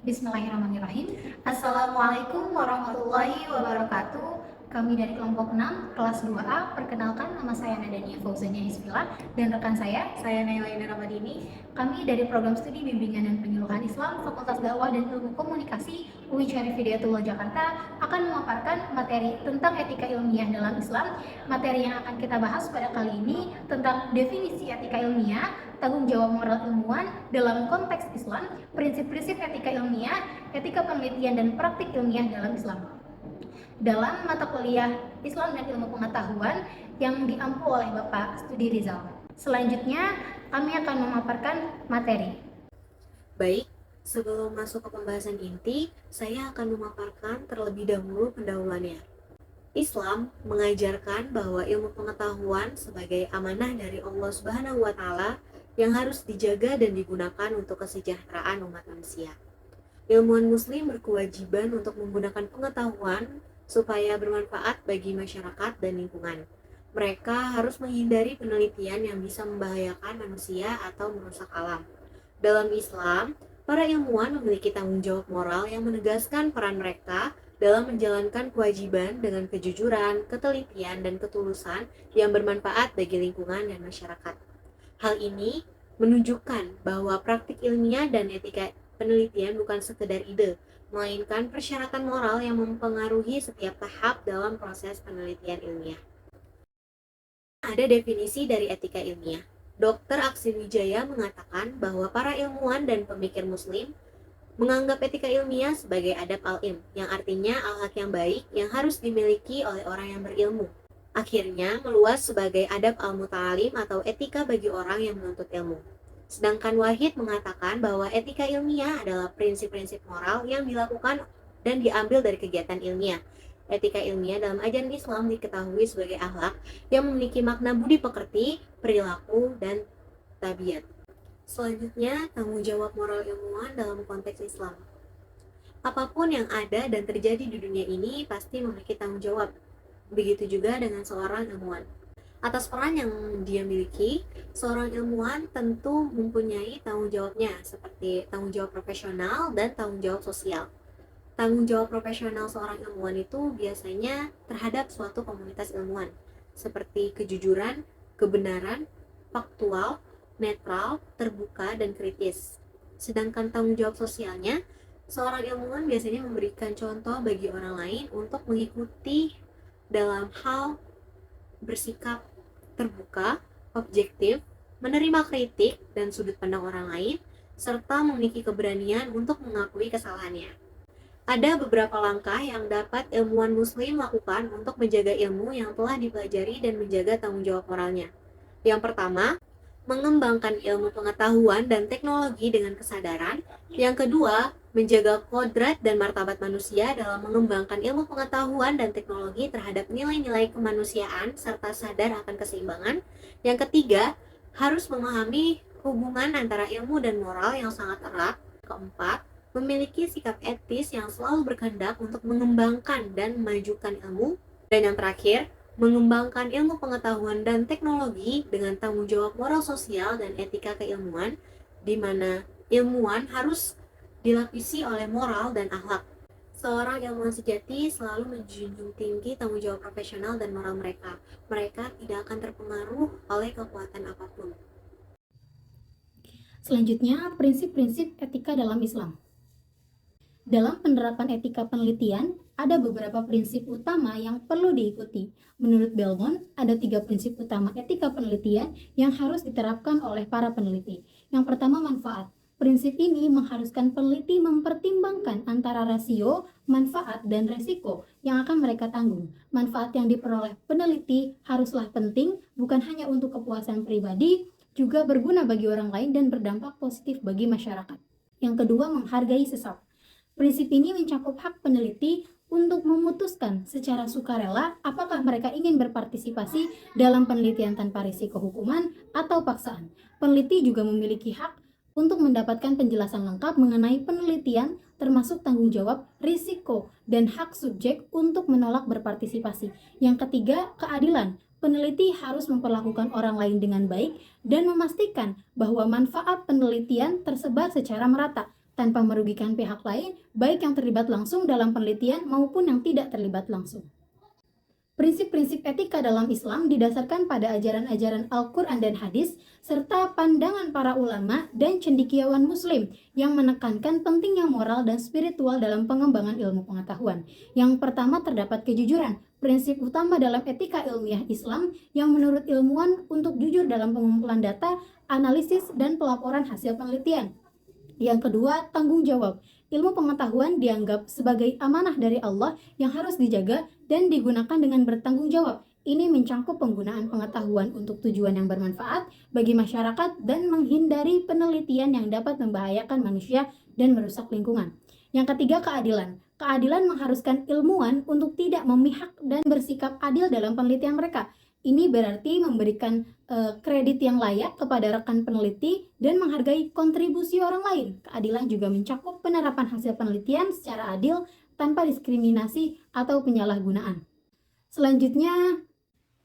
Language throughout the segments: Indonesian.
Bismillahirrahmanirrahim. Assalamualaikum warahmatullahi wabarakatuh. Kami dari kelompok 6, kelas 2A. Perkenalkan, nama saya Nadania Fauzania Hisbila dan rekan saya Nailaina Ramadini. Kami dari program studi bimbingan dan penyuluhan Islam Fakultas Dakwah dan Ilmu Komunikasi UIN Syarif Hidayatullah Jakarta akan memaparkan materi tentang etika ilmiah dalam Islam. Materi yang akan kita bahas pada kali ini tentang definisi etika ilmiah, tanggung jawab moral ilmuwan dalam konteks Islam, prinsip-prinsip etika ilmiah, etika penelitian dan praktik ilmiah dalam Islam. Dalam mata kuliah Islam dan Ilmu Pengetahuan yang diampu oleh Bapak Studi Rizal. Selanjutnya, kami akan memaparkan materi. Baik, sebelum masuk ke pembahasan inti, saya akan memaparkan terlebih dahulu pendahuluannya. Islam mengajarkan bahwa ilmu pengetahuan sebagai amanah dari Allah Subhanahu wa Ta'ala yang harus dijaga dan digunakan untuk kesejahteraan umat manusia. Ilmuwan Muslim berkewajiban untuk menggunakan pengetahuan supaya bermanfaat bagi masyarakat dan lingkungan. Mereka harus menghindari penelitian yang bisa membahayakan manusia atau merusak alam. Dalam Islam, para ilmuwan memiliki tanggung jawab moral yang menegaskan peran mereka dalam menjalankan kewajiban dengan kejujuran, ketelitian, dan ketulusan yang bermanfaat bagi lingkungan dan masyarakat. Hal ini menunjukkan bahwa praktik ilmiah dan etika penelitian bukan sekedar ide, melainkan persyaratan moral yang mempengaruhi setiap tahap dalam proses penelitian ilmiah. Ada definisi dari etika ilmiah. Dr. Aksil Wijaya mengatakan bahwa para ilmuwan dan pemikir muslim menganggap etika ilmiah sebagai adab al-ilm, yang artinya al-haq yang baik yang harus dimiliki oleh orang yang berilmu. Akhirnya meluas sebagai adab al-muta'alim atau etika bagi orang yang menuntut ilmu. Sedangkan Wahid mengatakan bahwa etika ilmiah adalah prinsip-prinsip moral yang dilakukan dan diambil dari kegiatan ilmiah. Etika ilmiah dalam ajaran Islam diketahui sebagai akhlak yang memiliki makna budi pekerti, perilaku, dan tabiat. Selanjutnya, tanggung jawab moral ilmuwan dalam konteks Islam. Apapun yang ada dan terjadi di dunia ini pasti memiliki tanggung jawab. Begitu juga dengan seorang ilmuwan. Atas peran yang dia miliki, seorang ilmuwan tentu mempunyai tanggung jawabnya, seperti tanggung jawab profesional dan tanggung jawab sosial. Tanggung jawab profesional seorang ilmuwan itu biasanya terhadap suatu komunitas ilmuwan, seperti kejujuran, kebenaran, faktual, netral, terbuka, dan kritis. Sedangkan tanggung jawab sosialnya, seorang ilmuwan biasanya memberikan contoh bagi orang lain untuk mengikuti dalam hal bersikap terbuka, objektif, menerima kritik dan sudut pandang orang lain, serta memiliki keberanian untuk mengakui kesalahannya. Ada beberapa langkah yang dapat ilmuwan muslim lakukan untuk menjaga ilmu yang telah dipelajari dan menjaga tanggung jawab moralnya. Yang pertama, mengembangkan ilmu pengetahuan dan teknologi dengan kesadaran. Yang kedua, menjaga kodrat dan martabat manusia dalam mengembangkan ilmu pengetahuan dan teknologi terhadap nilai-nilai kemanusiaan serta sadar akan keseimbangan. Yang ketiga, harus memahami hubungan antara ilmu dan moral yang sangat erat. Keempat, memiliki sikap etis yang selalu berkehendak untuk mengembangkan dan memajukan ilmu. Dan yang terakhir, mengembangkan ilmu pengetahuan dan teknologi dengan tanggung jawab moral sosial dan etika keilmuan, di mana ilmuwan harus dilapisi oleh moral dan akhlak. Seorang ilmuwan sejati selalu menjunjung tinggi tanggung jawab profesional dan moral mereka. Mereka tidak akan terpengaruh oleh kekuatan apapun. Selanjutnya, prinsip-prinsip etika dalam Islam. Dalam penerapan etika penelitian, ada beberapa prinsip utama yang perlu diikuti. Menurut Belmont, ada 3 prinsip utama etika penelitian yang harus diterapkan oleh para peneliti. Yang pertama, manfaat. Prinsip ini mengharuskan peneliti mempertimbangkan antara rasio, manfaat, dan resiko yang akan mereka tanggung. Manfaat yang diperoleh peneliti haruslah penting, bukan hanya untuk kepuasan pribadi, juga berguna bagi orang lain dan berdampak positif bagi masyarakat. Yang kedua, menghargai sesat. Prinsip ini mencakup hak peneliti untuk memutuskan secara sukarela apakah mereka ingin berpartisipasi dalam penelitian tanpa risiko hukuman atau paksaan. Peneliti juga memiliki hak untuk mendapatkan penjelasan lengkap mengenai penelitian, termasuk tanggung jawab, risiko, dan hak subjek untuk menolak berpartisipasi. Yang ketiga, keadilan. Peneliti harus memperlakukan orang lain dengan baik dan memastikan bahwa manfaat penelitian tersebar secara merata. tanpa merugikan pihak lain, baik yang terlibat langsung dalam penelitian maupun yang tidak terlibat langsung. Prinsip-prinsip etika dalam Islam didasarkan pada ajaran-ajaran Al-Quran dan Hadis, serta pandangan para ulama dan cendekiawan Muslim yang menekankan pentingnya moral dan spiritual dalam pengembangan ilmu pengetahuan. Yang pertama terdapat kejujuran, prinsip utama dalam etika ilmiah Islam yang menurut ilmuwan untuk jujur dalam pengumpulan data, analisis, dan pelaporan hasil penelitian. Yang kedua, tanggung jawab. Ilmu pengetahuan dianggap sebagai amanah dari Allah yang harus dijaga dan digunakan dengan bertanggung jawab. Ini mencakup penggunaan pengetahuan untuk tujuan yang bermanfaat bagi masyarakat dan menghindari penelitian yang dapat membahayakan manusia dan merusak lingkungan. Yang ketiga, keadilan. Keadilan mengharuskan ilmuwan untuk tidak memihak dan bersikap adil dalam penelitian mereka. Ini berarti memberikan kredit yang layak kepada rekan peneliti dan menghargai kontribusi orang lain. Keadilan juga mencakup penerapan hasil penelitian secara adil tanpa diskriminasi atau penyalahgunaan. Selanjutnya,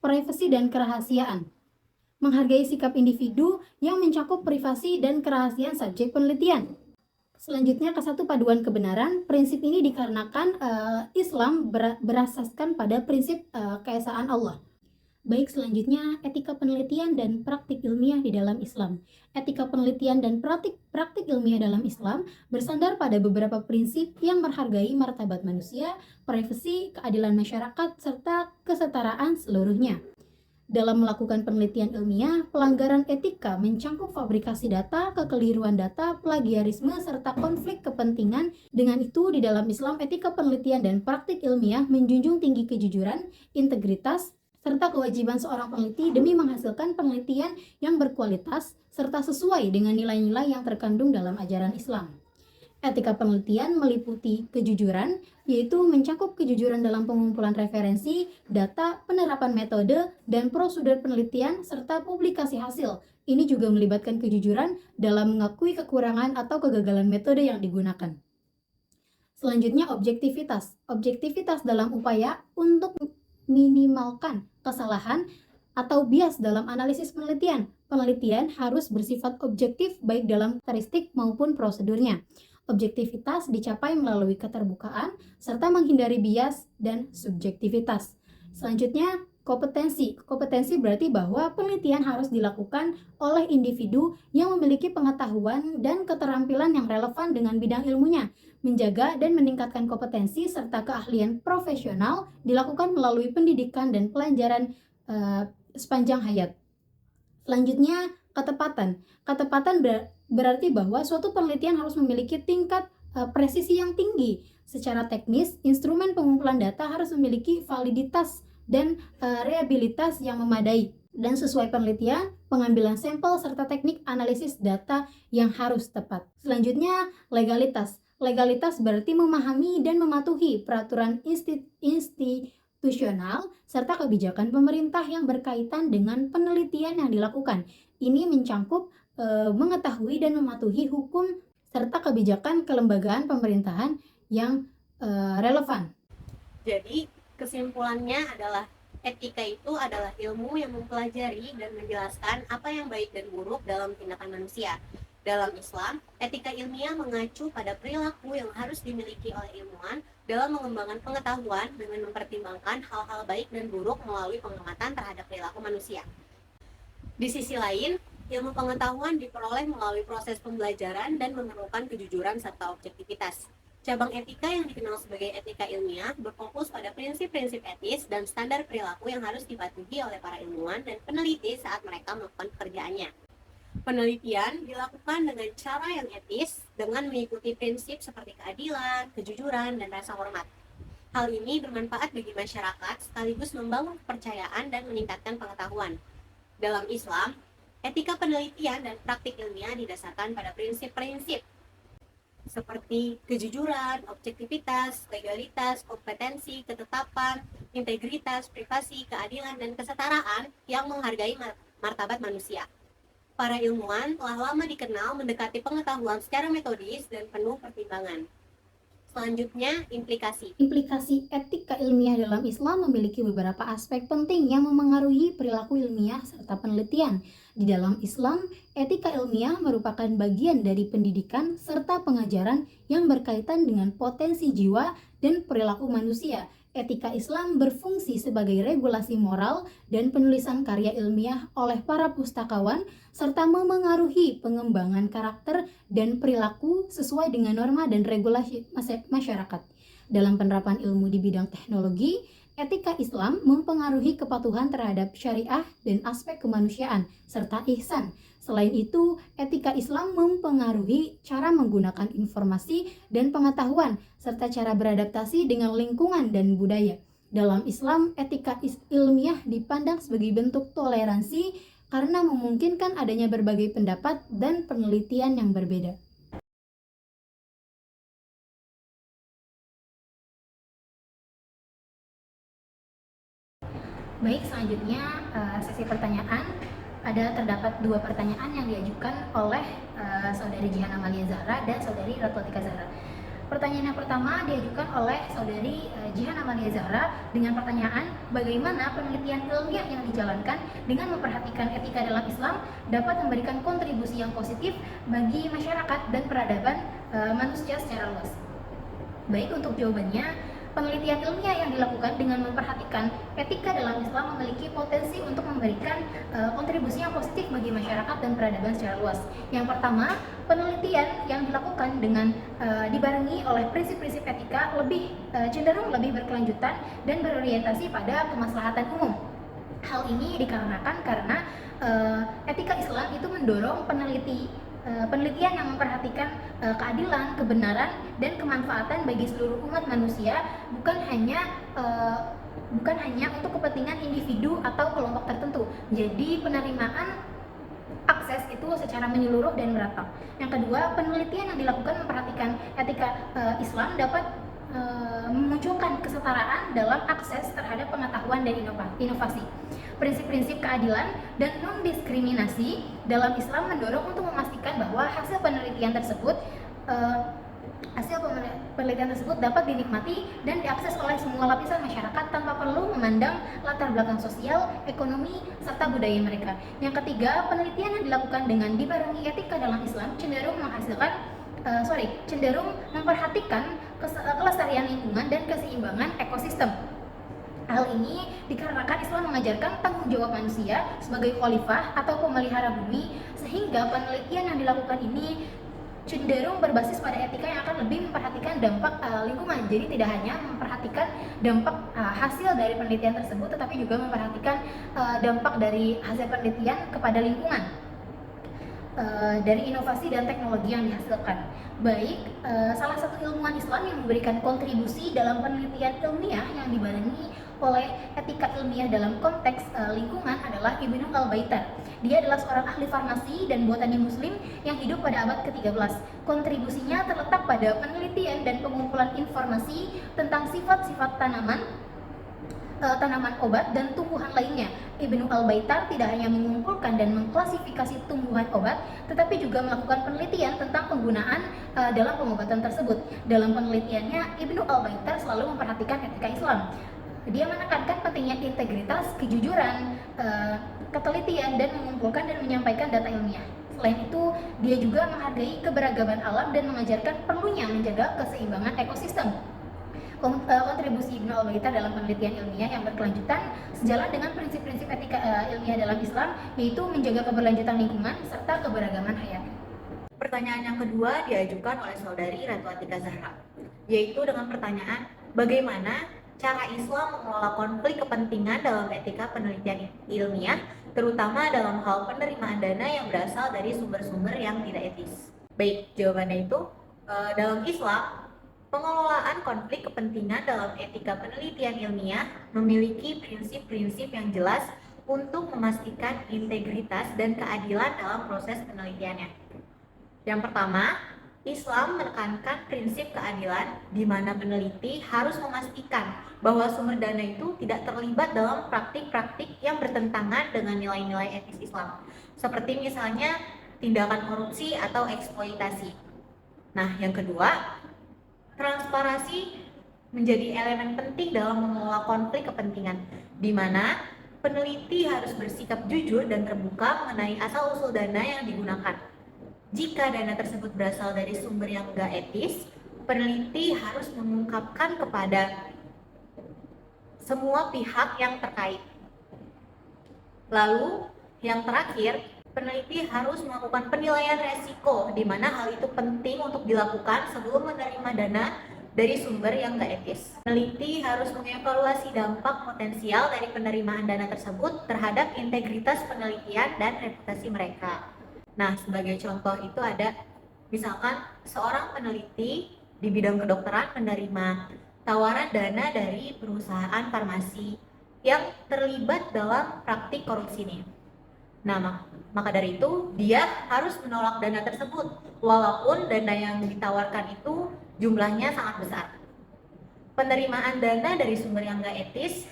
privasi dan kerahasiaan. Menghargai sikap individu yang mencakup privasi dan kerahasiaan subjek penelitian. Selanjutnya, kesatu paduan kebenaran. Prinsip ini dikarenakan Islam berasaskan pada prinsip keesaan Allah. Baik, selanjutnya etika penelitian dan praktik ilmiah di dalam Islam. Etika penelitian dan praktik ilmiah dalam Islam bersandar pada beberapa prinsip yang menghargai martabat manusia, privasi, keadilan masyarakat, serta kesetaraan seluruhnya. Dalam melakukan penelitian ilmiah, pelanggaran etika mencakup fabrikasi data, kekeliruan data, plagiarisme, serta konflik kepentingan. Dengan itu, di dalam Islam, etika penelitian dan praktik ilmiah menjunjung tinggi kejujuran, integritas, serta kewajiban seorang peneliti demi menghasilkan penelitian yang berkualitas serta sesuai dengan nilai-nilai yang terkandung dalam ajaran Islam. Etika penelitian meliputi kejujuran, yaitu mencakup kejujuran dalam pengumpulan referensi, data, penerapan metode, dan prosedur penelitian, serta publikasi hasil. Ini juga melibatkan kejujuran dalam mengakui kekurangan atau kegagalan metode yang digunakan. Selanjutnya, objektivitas. Objektivitas dalam upaya untuk minimalkan kesalahan atau bias dalam analisis penelitian. Penelitian harus bersifat objektif baik dalam karakteristik maupun prosedurnya. Objektivitas dicapai melalui keterbukaan serta menghindari bias dan subjektivitas. Selanjutnya, kompetensi. Kompetensi berarti bahwa penelitian harus dilakukan oleh individu yang memiliki pengetahuan dan keterampilan yang relevan dengan bidang ilmunya. Menjaga dan meningkatkan kompetensi serta keahlian profesional dilakukan melalui pendidikan dan pelajaran sepanjang hayat. Selanjutnya, ketepatan. Ketepatan berarti bahwa suatu penelitian harus memiliki tingkat presisi yang tinggi. Secara teknis, instrumen pengumpulan data harus memiliki validitas dan reliabilitas yang memadai. Dan sesuai penelitian, pengambilan sampel serta teknik analisis data yang harus tepat. Selanjutnya, legalitas. Legalitas berarti memahami dan mematuhi peraturan institusional serta kebijakan pemerintah yang berkaitan dengan penelitian yang dilakukan. Ini mencakup mengetahui dan mematuhi hukum serta kebijakan kelembagaan pemerintahan yang relevan. Jadi, kesimpulannya adalah etika itu adalah ilmu yang mempelajari dan menjelaskan apa yang baik dan buruk dalam tindakan manusia. Dalam Islam, etika ilmiah mengacu pada perilaku yang harus dimiliki oleh ilmuwan dalam mengembangkan pengetahuan dengan mempertimbangkan hal-hal baik dan buruk melalui pengamatan terhadap perilaku manusia. Di sisi lain, ilmu pengetahuan diperoleh melalui proses pembelajaran dan memerlukan kejujuran serta objektivitas. Cabang etika yang dikenal sebagai etika ilmiah berfokus pada prinsip-prinsip etis dan standar perilaku yang harus dipatuhi oleh para ilmuwan dan peneliti saat mereka melakukan pekerjaannya. Penelitian dilakukan dengan cara yang etis dengan mengikuti prinsip seperti keadilan, kejujuran, dan rasa hormat. Hal ini bermanfaat bagi masyarakat sekaligus membangun kepercayaan dan meningkatkan pengetahuan. Dalam Islam, etika penelitian dan praktik ilmiah didasarkan pada prinsip-prinsip seperti kejujuran, objektivitas, legalitas, kompetensi, ketetapan, integritas, privasi, keadilan, dan kesetaraan yang menghargai martabat manusia. Para ilmuwan telah lama dikenal mendekati pengetahuan secara metodis dan penuh pertimbangan. Selanjutnya, implikasi. Implikasi etika ilmiah dalam Islam memiliki beberapa aspek penting yang memengaruhi perilaku ilmiah serta penelitian. Di dalam Islam, etika ilmiah merupakan bagian dari pendidikan serta pengajaran yang berkaitan dengan potensi jiwa dan perilaku manusia. Etika Islam berfungsi sebagai regulasi moral dan penulisan karya ilmiah oleh para pustakawan serta memengaruhi pengembangan karakter dan perilaku sesuai dengan norma dan regulasi masyarakat. Dalam penerapan ilmu di bidang teknologi, etika Islam mempengaruhi kepatuhan terhadap syariah dan aspek kemanusiaan, serta ihsan. Selain itu, etika Islam mempengaruhi cara menggunakan informasi dan pengetahuan, serta cara beradaptasi dengan lingkungan dan budaya. Dalam Islam, etika ilmiah dipandang sebagai bentuk toleransi karena memungkinkan adanya berbagai pendapat dan penelitian yang berbeda. Baik, selanjutnya sesi pertanyaan. Terdapat dua pertanyaan yang diajukan oleh saudari Jihan Amalia Zahra dan saudari Ratu Atika Zahra. Pertanyaan yang pertama diajukan oleh saudari Jihan Amalia Zahra dengan pertanyaan, bagaimana penelitian ilmiah yang dijalankan dengan memperhatikan etika dalam Islam dapat memberikan kontribusi yang positif bagi masyarakat dan peradaban manusia secara luas. Baik, untuk jawabannya, penelitian ilmiah yang dilakukan dengan memperhatikan etika dalam Islam memiliki potensi untuk memberikan kontribusi yang positif bagi masyarakat dan peradaban secara luas. Yang pertama, penelitian yang dilakukan dengan dibarengi oleh prinsip-prinsip etika cenderung lebih berkelanjutan dan berorientasi pada kemaslahatan umum. Hal ini dikarenakan karena etika Islam itu mendorong penelitian yang memperhatikan keadilan, kebenaran, dan kemanfaatan bagi seluruh umat manusia, bukan hanya untuk kepentingan individu atau kelompok tertentu. Jadi penerimaan akses itu secara menyeluruh dan merata. Yang kedua, penelitian yang dilakukan memperhatikan etika Islam dapat memunculkan kesetaraan dalam akses terhadap pengetahuan dan inovasi. Prinsip-prinsip keadilan dan non-diskriminasi dalam Islam mendorong untuk memastikan bahwa hasil penelitian tersebut dapat dinikmati dan diakses oleh semua lapisan masyarakat tanpa perlu memandang latar belakang sosial, ekonomi, serta budaya mereka. Yang ketiga, penelitian yang dilakukan dengan dibarengi etika dalam Islam cenderung memperhatikan kelestarian lingkungan dan keseimbangan ekosistem. Hal ini dikarenakan Islam mengajarkan tanggung jawab manusia sebagai khalifah atau pemelihara bumi, sehingga penelitian yang dilakukan ini cenderung berbasis pada etika yang akan lebih memperhatikan dampak lingkungan. Jadi tidak hanya memperhatikan dampak hasil dari penelitian tersebut, tetapi juga memperhatikan dampak dari hasil penelitian kepada lingkungan, dari inovasi dan teknologi yang dihasilkan. Baik, salah satu ilmuwan Islam yang memberikan kontribusi dalam penelitian ilmiah yang dibarengi oleh etika ilmiah dalam konteks lingkungan adalah Ibnu Al-Baitar. Dia adalah seorang ahli farmasi dan botani muslim yang hidup pada abad ke-13. Kontribusinya terletak pada penelitian dan pengumpulan informasi tentang sifat-sifat tanaman obat dan tumbuhan lainnya. Ibnu Al-Baitar tidak hanya mengumpulkan dan mengklasifikasi tumbuhan obat, tetapi juga melakukan penelitian tentang penggunaan dalam pengobatan tersebut. Dalam penelitiannya, Ibnu Al-Baitar selalu memperhatikan etika Islam. Dia menekankan pentingnya integritas, kejujuran, ketelitian, dan mengumpulkan dan menyampaikan data ilmiah. Selain itu, dia juga menghargai keberagaman alam dan mengajarkan perlunya menjaga keseimbangan ekosistem. Kontribusi Ibnu Al-Baitar dalam penelitian ilmiah yang berkelanjutan sejalan dengan prinsip-prinsip etika ilmiah dalam Islam, yaitu menjaga keberlanjutan lingkungan serta keberagaman hayati. Pertanyaan yang kedua diajukan oleh saudari Ratu Atika Zahra, yaitu dengan pertanyaan, bagaimana cara Islam mengelola konflik kepentingan dalam etika penelitian ilmiah, terutama dalam hal penerimaan dana yang berasal dari sumber-sumber yang tidak etis. Baik, jawabannya itu, dalam Islam, pengelolaan konflik kepentingan dalam etika penelitian ilmiah memiliki prinsip-prinsip yang jelas untuk memastikan integritas dan keadilan dalam proses penelitiannya. Yang pertama, Islam menekankan prinsip keadilan di mana peneliti harus memastikan bahwa sumber dana itu tidak terlibat dalam praktik-praktik yang bertentangan dengan nilai-nilai etis Islam, seperti misalnya tindakan korupsi atau eksploitasi. Nah, yang kedua, Transparansi menjadi elemen penting dalam mengelola konflik kepentingan, di mana peneliti harus bersikap jujur dan terbuka mengenai asal-usul dana yang digunakan. Jika dana tersebut berasal dari sumber yang nggak etis, peneliti harus mengungkapkan kepada semua pihak yang terkait. Lalu, yang terakhir, peneliti harus melakukan penilaian resiko, di mana hal itu penting untuk dilakukan sebelum menerima dana dari sumber yang nggak etis. Peneliti harus mengevaluasi dampak potensial dari penerimaan dana tersebut terhadap integritas penelitian dan reputasi mereka. Nah, sebagai contoh itu ada, misalkan seorang peneliti di bidang kedokteran menerima tawaran dana dari perusahaan farmasi yang terlibat dalam praktik korupsi ini. Nah, maka dari itu dia harus menolak dana tersebut, walaupun dana yang ditawarkan itu jumlahnya sangat besar. Penerimaan dana dari sumber yang nggak etis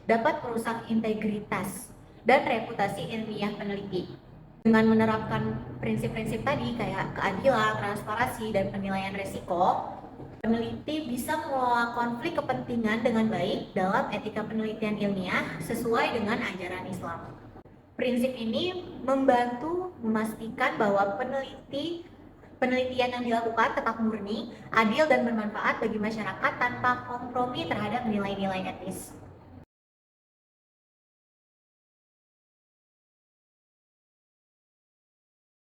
dapat merusak integritas dan reputasi ilmiah peneliti. Dengan menerapkan prinsip-prinsip tadi kayak keadilan, transparansi, dan penilaian resiko, peneliti bisa mengelola konflik kepentingan dengan baik dalam etika penelitian ilmiah sesuai dengan ajaran Islam. Prinsip ini membantu memastikan bahwa penelitian yang dilakukan tetap murni, adil, dan bermanfaat bagi masyarakat tanpa kompromi terhadap nilai-nilai etis.